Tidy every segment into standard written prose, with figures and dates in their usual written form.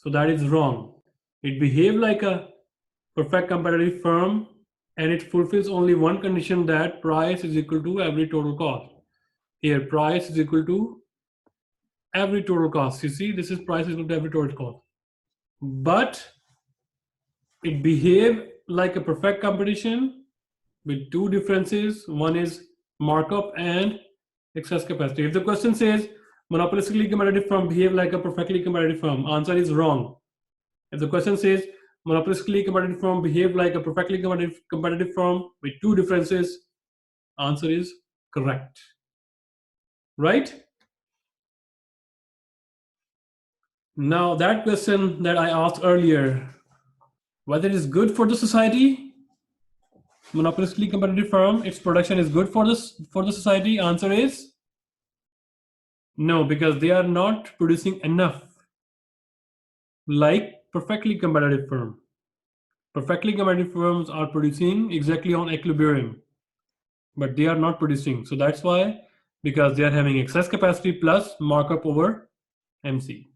So that is wrong. It behaves like a perfect competitive firm, and it fulfills only one condition, that price is equal to every total cost. Here, price is equal to every total cost. You see, this is price is equal to every total cost. But it behaves like a perfect competition with two differences. One is markup and excess capacity. If the question says monopolistically competitive firm behave like a perfectly competitive firm, answer is wrong. If the question says monopolistically competitive firm behave like a perfectly competitive firm with two differences, answer is correct. Right? Now that question that I asked earlier, whether it is good for the society, monopolistically competitive firm, its production is good for the society, answer is no, because they are not producing enough like perfectly competitive firm. Perfectly competitive firms are producing exactly on equilibrium, but they are not producing. So that's why, because they are having excess capacity plus markup over MC.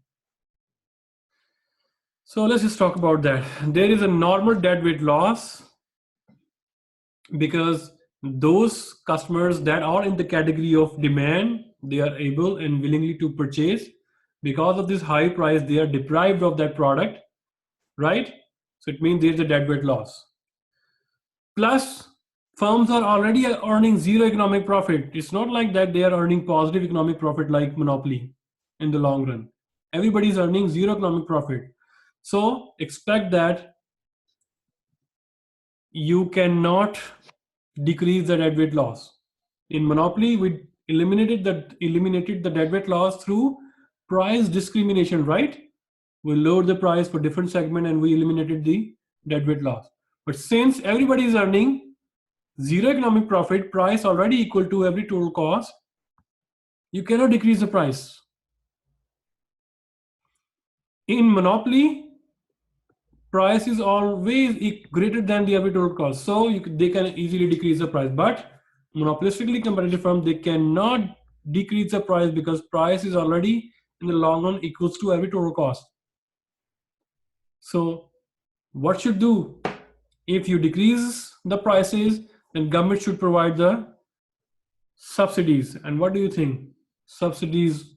So let's just talk about that. There is a normal deadweight loss because those customers that are in the category of demand, they are able and willingly to purchase. Because of this high price, they are deprived of that product, right? So it means there's a deadweight loss. Plus, firms are already earning zero economic profit. It's not like that they are earning positive economic profit like monopoly in the long run. Everybody is earning zero economic profit. So expect that you cannot decrease the deadweight loss. In monopoly, we eliminated the deadweight loss through price discrimination, right? We lowered the price for different segment and we eliminated the deadweight loss. But since everybody is earning zero economic profit, price already equal to every total cost, you cannot decrease the price. In monopoly, price is always greater than the every total cost, so they can easily decrease the price. But monopolistically competitive firm, they cannot decrease the price because price is already in the long run equals to every total cost. So what should do? If you decrease the prices, then government should provide the subsidies. And what do you think subsidies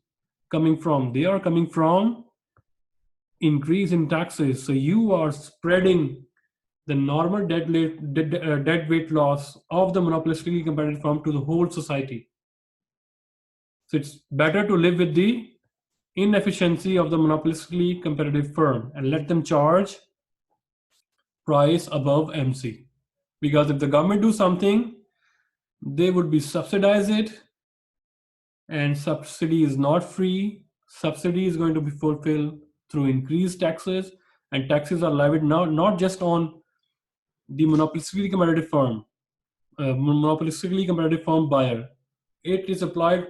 coming from? They are coming from increase in taxes. So you are spreading the normal deadweight loss of the monopolistically competitive firm to the whole society. So it's better to live with the inefficiency of the monopolistically competitive firm and let them charge price above MC. Because if the government do something, they would be subsidize it, and subsidy is not free. Subsidy is going to be fulfilled through increased taxes, and taxes are levied not just on the monopolistically competitive firm, buyer. It is applied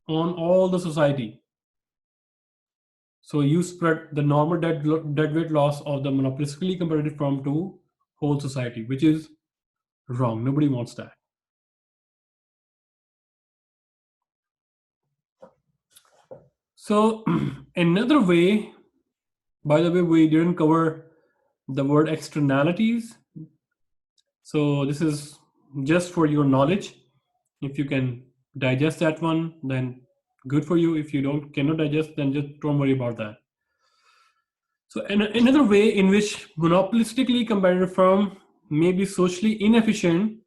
on all the society. So you spread the normal deadweight loss of the monopolistically competitive firm to whole society, which is wrong. Nobody wants that. So another way, by the way, we didn't cover the word externalities. So this is just for your knowledge. If you can digest that one, then good for you. If you cannot digest, then just don't worry about that. So another way in which monopolistically competitive firm may be socially inefficient,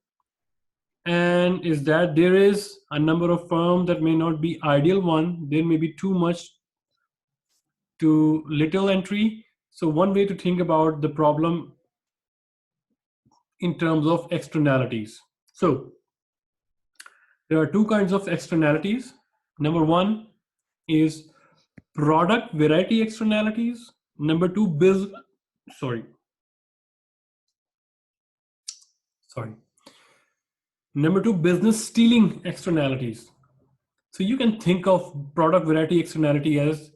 and is that there is a number of firms that may not be ideal one. There may be too much to little entry. So one way to think about the problem in terms of externalities. So there are two kinds of externalities. Number one is product variety externalities. Number two, Number two, business stealing externalities. So you can think of product variety externality as,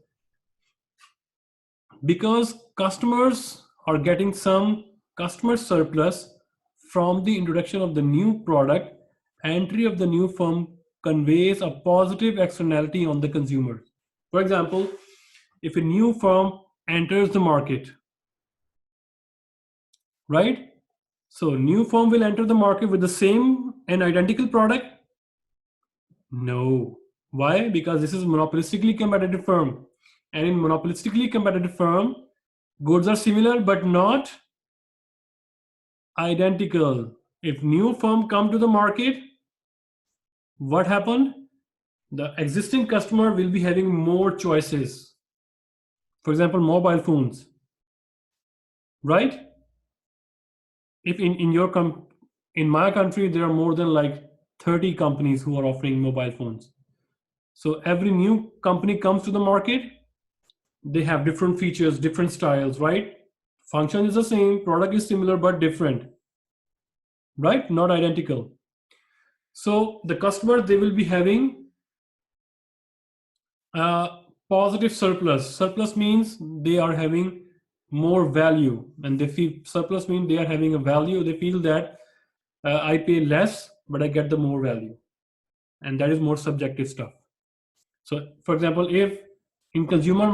because customers are getting some customer surplus from the introduction of the new product, entry of the new firm conveys a positive externality on the consumer. For example, if a new firm enters the market, right? So new firm will enter the market with the same and identical product? No. Why? Because this is monopolistically competitive firm. And in monopolistically competitive firm, goods are similar but not identical. If new firm come to the market, what happened? The existing customer will be having more choices. For example, mobile phones, right? If in my country, there are more than like 30 companies who are offering mobile phones. So every new company comes to the market, they have different features, different styles, right? Function is the same, product is similar but different, right? Not identical. So the customer, they will be having a positive surplus. Surplus means they are having more value, and they feel surplus means they are having a value. They feel that I pay less, but I get the more value, and that is more subjective stuff. So, for example, if in consumer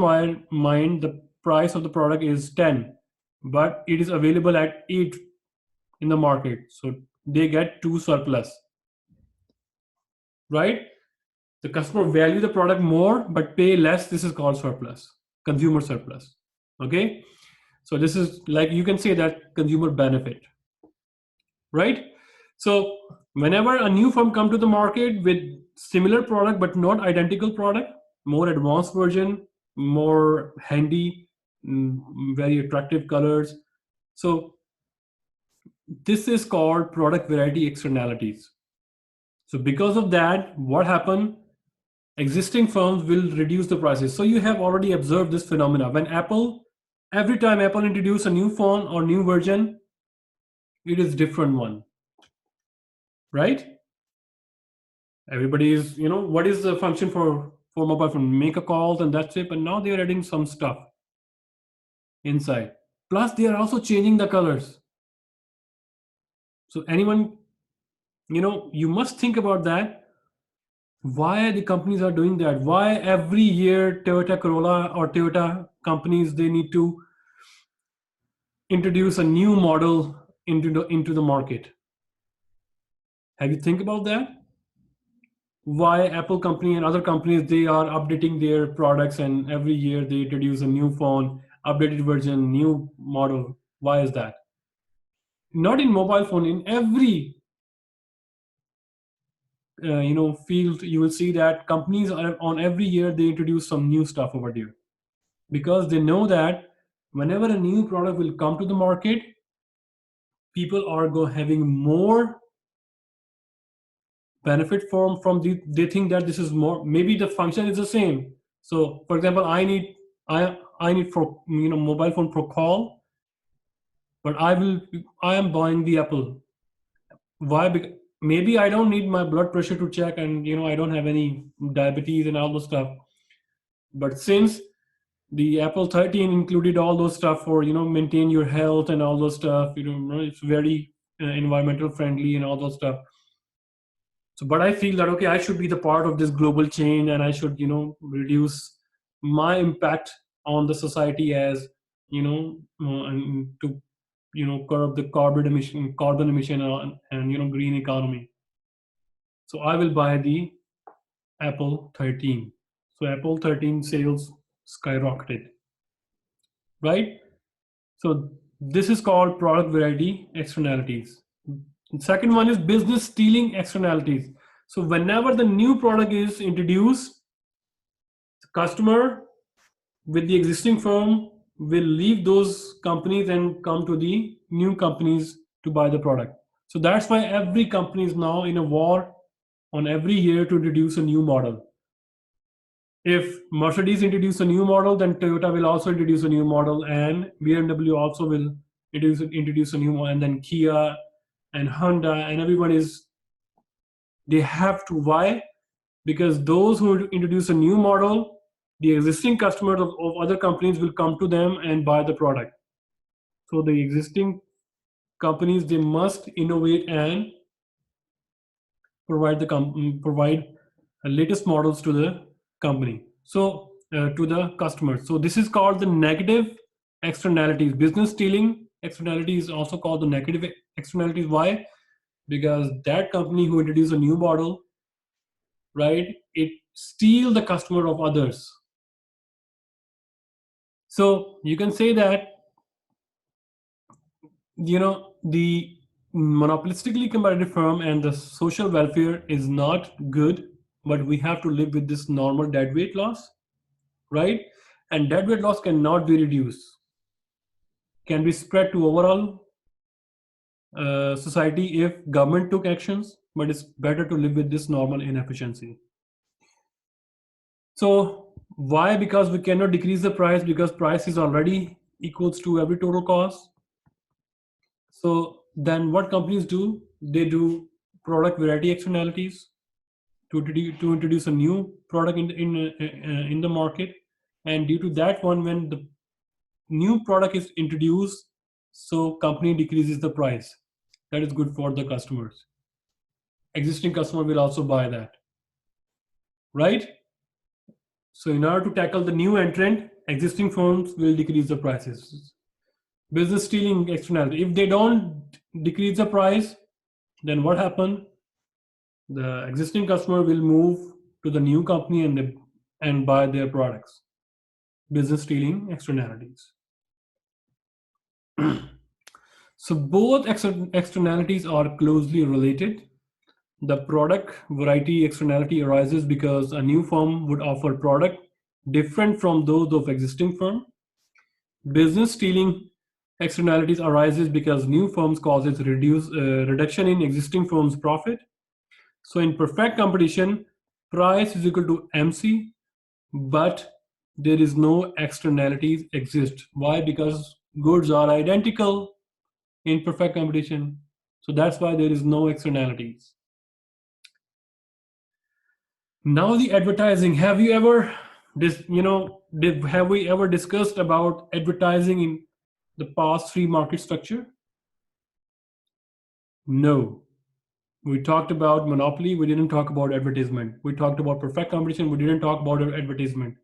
mind the price of the product is 10, but it is available at 8 in the market, so they get 2 surplus, right? The customer value the product more but pay less. This is called surplus, consumer surplus. Okay, so this is like, you can say that consumer benefit, right? So whenever a new firm come to the market with similar product but not identical product, more advanced version, more handy, very attractive colors, so this is called product variety externalities. So because of that, what happened? Existing firms will reduce the prices. So you have already observed this phenomena. When every time Apple introduce a new phone or new version, it is different one, right? Everybody is, what is the function for mobile phone? Make a call and that's it. But now they are adding some stuff inside. Plus, they are also changing the colors. So anyone, you must think about that. Why the companies are doing that? Why every year Toyota Corolla or Toyota companies, they need to introduce a new model into the market? Have you think about that? Why Apple company and other companies, they are updating their products, and every year they introduce a new phone, updated version, new model? Why is that? Not in mobile phone, in every field, you will see that companies are on every year they introduce some new stuff over there, because they know that whenever a new product will come to the market, people are having more benefit they think that this is more, maybe the function is the same. So for example, I need for mobile phone for call, but I am buying the Apple. Why? Because maybe I don't need my blood pressure to check, and I don't have any diabetes and all those stuff. But since the Apple 13 included all those stuff for maintain your health and all those stuff, it's very environmental friendly and all those stuff. So, but I feel that, okay, I should be the part of this global chain, and I should, reduce my impact on the society, as and to curb the carbon emission, and green economy. So I will buy the Apple 13. So Apple 13 sales skyrocketed, right? So this is called product variety externalities. The second one is business stealing externalities. So whenever the new product is introduced, the customer with the existing firm will leave those companies and come to the new companies to buy the product. So that's why every company is now in a war on every year to introduce a new model. If Mercedes introduce a new model, then Toyota will also introduce a new model, and BMW also will introduce a new model, and then Kia and Honda, and everyone they have to. Why? Because those who introduce a new model, the existing customers of other companies will come to them and buy the product. So the existing companies, they must innovate and provide the latest models to the company. So to the customer. So this is called the negative externalities. Business stealing externality is also called the negative externalities. Why? Because that company who introduced a new model, right, it steal the customer of others. So you can say that, the monopolistically competitive firm and the social welfare is not good, but we have to live with this normal deadweight loss, right? And deadweight loss cannot be reduced, can be spread to overall society if government took actions, but it's better to live with this normal inefficiency. So why? Because we cannot decrease the price, because price is already equals to every total cost. So then what companies do? They do product variety externalities to introduce a new product in the market. And due to that one, when the new product is introduced, so company decreases the price. That is good for the customers. Existing customer will also buy that, right? So in order to tackle the new entrant, existing firms will decrease the prices. Business stealing externality. If they don't decrease the price, then what happen? The existing customer will move to the new company and buy their products. Business stealing externalities. So both externalities are closely related. The product variety externality arises because a new firm would offer product different from those of existing firm. Business stealing externalities arises because new firms causes reduction in existing firms' profit. So in perfect competition, price is equal to MC, but there is no externalities exist. Why? Because goods are identical in perfect competition. So that's why there is no externalities. Now the advertising. Have you ever have we ever discussed about advertising in the past three market structure? No. We talked about monopoly, we didn't talk about advertisement. We talked about perfect competition, we didn't talk about advertisement.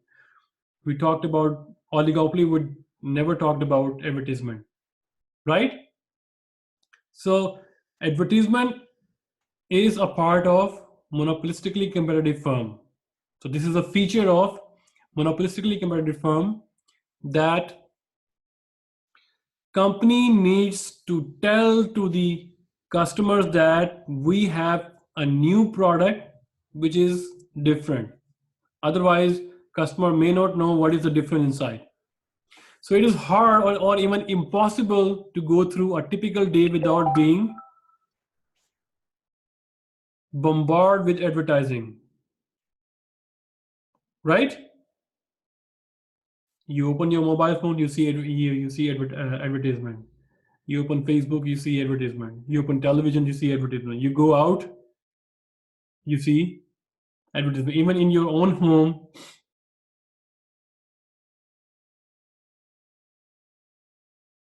We talked about oligopoly, we never talked about advertisement, right? So advertisement is a part of monopolistically competitive firm. So this is a feature of monopolistically competitive firm, that company needs to tell to the customers that we have a new product which is different. Otherwise, customer may not know what is the difference inside. So it is hard or even impossible to go through a typical day without being bombarded with advertising, right? You open your mobile phone, you see advertisement. You open Facebook, you see advertisement. You open television, you see advertisement. You go out, you see advertisement. Even in your own home,